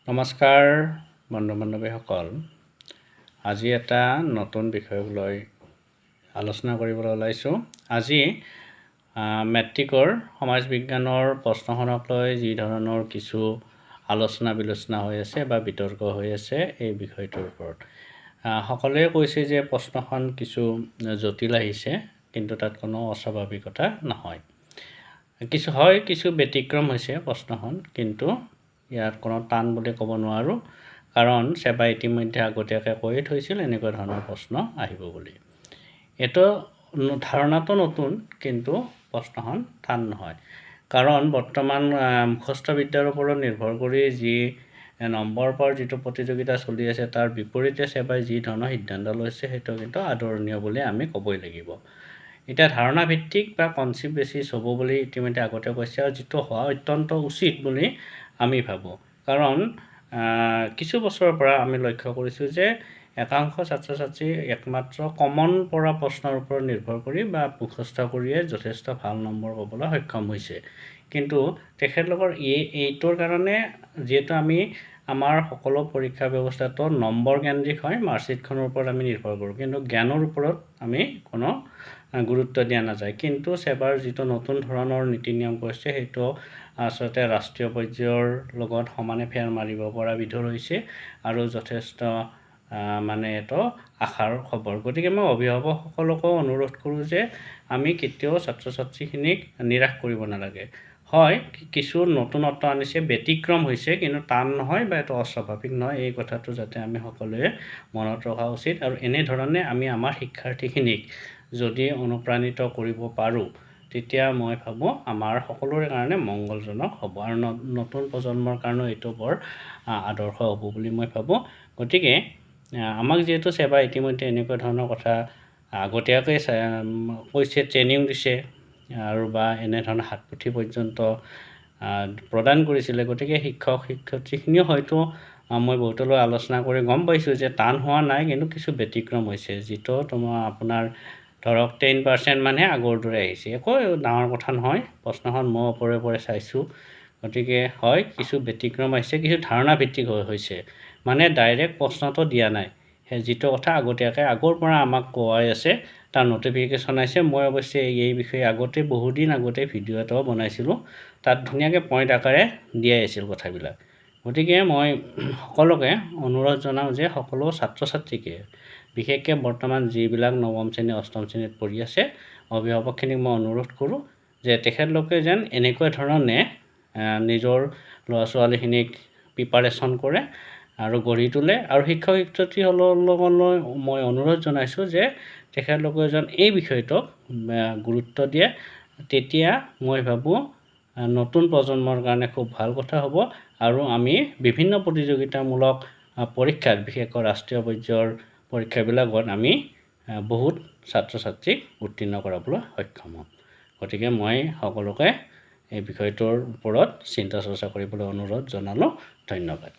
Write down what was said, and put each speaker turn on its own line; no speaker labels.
নমস্কাৰ বন্ধু বান্ধৱীসকল, আজি এটা নতুন বিষয়ক লৈ আলোচনা কৰিবলৈ ওলাইছোঁ। আজি মেট্ৰিকৰ সমাজ বিজ্ঞানৰ প্ৰশ্নখনক লৈ যি ধৰণৰ কিছু আলোচনা বিলোচনা হৈ আছে বা বিতৰ্ক হৈ আছে এই বিষয়টোৰ ওপৰত। সকলোৱে কৈছে যে প্ৰশ্নখন কিছু জটিল আহিছে, কিন্তু তাত কোনো অস্বাভাৱিকতা নহয়। কিছু ব্যতিক্ৰম হৈছে প্ৰশ্নখন, কিন্তু ইয়াত কোনো টান বুলি ক'ব নোৱাৰোঁ, কাৰণ সেৱাই ইতিমধ্যে আগতীয়াকৈ কৈয়ে থৈছিল এনেকুৱা ধৰণৰ প্ৰশ্ন আহিব বুলি। এইটো ধাৰণাটো নতুন, কিন্তু প্ৰশ্নখন টান নহয়, কাৰণ বৰ্তমান মুখস্থ বিদ্যাৰ ওপৰত নিৰ্ভৰ কৰি যি নম্বৰ পাৰ যিটো প্ৰতিযোগিতা চলি আছে, তাৰ বিপৰীতে সেৱাই যি ধৰণৰ সিদ্ধান্ত লৈছে সেইটো কিন্তু আদৰণীয় বুলি আমি ক'বই লাগিব। এতিয়া ধাৰণা ভিত্তিক বা কনচেপ্ট বেচিছ হ'ব বুলি ইতিমধ্যে আগতে কৈছে, আৰু যিটো হোৱা অত্যন্ত উচিত বুলি আমি ভাবোঁ। কাৰণ কিছু বছৰৰ পৰা আমি লক্ষ্য কৰিছোঁ যে একাংশ ছাত্ৰ ছাত্ৰী একমাত্ৰ কমন পৰা প্ৰশ্নৰ ওপৰত নিৰ্ভৰ কৰি বা মুখস্থ কৰিয়ে যথেষ্ট ভাল নম্বৰ পাবলৈ সক্ষম হৈছে। কিন্তু তেখেতলোকৰ এইটোৰ কাৰণে যিহেতু আমাৰ সকলো পৰীক্ষা ব্যৱস্থাটো নম্বৰ কেন্দ্ৰিক হয়, মাৰ্কশ্বিটখনৰ ওপৰত আমি নিৰ্ভৰ কৰোঁ, কিন্তু জ্ঞানৰ ওপৰত আমি কোনো গুৰুত্ব দিয়া নাযায়। কিন্তু সেৱাৰ যিটো নতুন ধৰণৰ নীতি নিয়ম কৰিছে সেইটো আচলতে ৰাষ্ট্ৰীয় পৰ্যায়ৰ লগত সমানে ফেৰ মাৰিব পৰা বিধৰ হৈছে, আৰু যথেষ্ট এইটো আশাৰ খবৰ। গতিকে মই অভিভাৱকসকলকো অনুৰোধ কৰোঁ যে আমি কেতিয়াও ছাত্ৰ ছাত্ৰীখিনিক নিৰাশ কৰিব নালাগে। হয়, কিছু নতুনত্ব আনিছে, ব্যতিক্ৰম হৈছে, কিন্তু টান নহয় বা এইটো অস্বাভাৱিক নহয়, এই কথাটো যাতে আমি সকলোৱে মনত ৰখা উচিত। আৰু এনেধৰণে আমি আমাৰ শিক্ষাৰ্থীখিনিক যদি অনুপ্ৰাণিত কৰিব পাৰোঁ, তেতিয়া মই ভাবোঁ আমাৰ সকলোৰে কাৰণে মংগলজনক হ'ব, আৰু নতুন প্ৰজন্মৰ কাৰণেও এইটো বৰ আদৰ্শ হ'ব বুলি মই ভাবোঁ। গতিকে আমাক যিহেতু সেৱাই ইতিমধ্যে এনেকুৱা ধৰণৰ কথা আগতীয়াকৈ কৈছে, ট্ৰেইনিং দিছে, আৰু বা এনেধৰণৰ হাতপুথি পৰ্যন্ত প্ৰদান কৰিছিলে। গতিকে শিক্ষক শিক্ষয়িত্ৰীখিনিও হয়তো মই বহুতলৈ আলোচনা কৰি গম পাইছোঁ যে টান হোৱা নাই, কিন্তু কিছু ব্যতিক্ৰম হৈছে। যিটো আপোনাৰ ধৰক 10% মানহে আগৰ দৰে আহিছে, একো ডাঙৰ কথা নহয়। প্ৰশ্নখন মই ওপৰে চাইছোঁ, গতিকে হয় কিছু ব্যতিক্ৰম আহিছে, কিছু ধাৰণা ভিত্তিক হৈছে, ডাইৰেক্ট প্ৰশ্নটো দিয়া নাই। যিটো কথা আগতীয়াকৈ আগৰ পৰা আমাক কোৱাই আছে, তাৰ নটিফিকেশ্যন আহিছে। মই অৱশ্যে এই বিষয়ে বহুদিন আগতে ভিডিঅ' এটাও বনাইছিলোঁ, তাত ধুনীয়াকৈ পইণ্ট আকাৰে দিয়াই আছিল কথাবিলাক। গতিকে মই সকলোকে অনুৰোধ জনাওঁ যে সকলো ছাত্ৰ ছাত্ৰীকে, বিশেষকৈ বৰ্তমান যিবিলাক নৱম শ্ৰেণী অষ্টম শ্ৰেণীত পঢ়ি আছে, অভিভাৱকখিনিক মই অনুৰোধ কৰোঁ যে তেখেতলোকে যেন এনেকুৱা ধৰণে নিজৰ ল'ৰা ছোৱালীখিনিক প্ৰিপাৰেশ্যন কৰে আৰু গঢ়ি তোলে। আৰু শিক্ষক শিক্ষয়িত্ৰীসকললৈ মই অনুৰোধ জনাইছোঁ যে তেখেতলোকে যেন এই বিষয়টোক গুৰুত্ব দিয়ে, তেতিয়া মই ভাবোঁ নতুন প্ৰজন্মৰ কাৰণে খুব ভাল কথা হ'ব। আৰু আমি বিভিন্ন প্ৰতিযোগিতামূলক পৰীক্ষাত, বিশেষকৈ ৰাষ্ট্ৰীয় পৰ্যায়ৰ পৰীক্ষাবিলাকত আমি বহুত ছাত্ৰ ছাত্ৰীক উত্তীৰ্ণ কৰাবলৈ সক্ষম হ'ম। গতিকে মই সকলোকে এই বিষয়টোৰ ওপৰত চিন্তা চৰ্চা কৰিবলৈ অনুৰোধ জনালোঁ। ধন্যবাদ।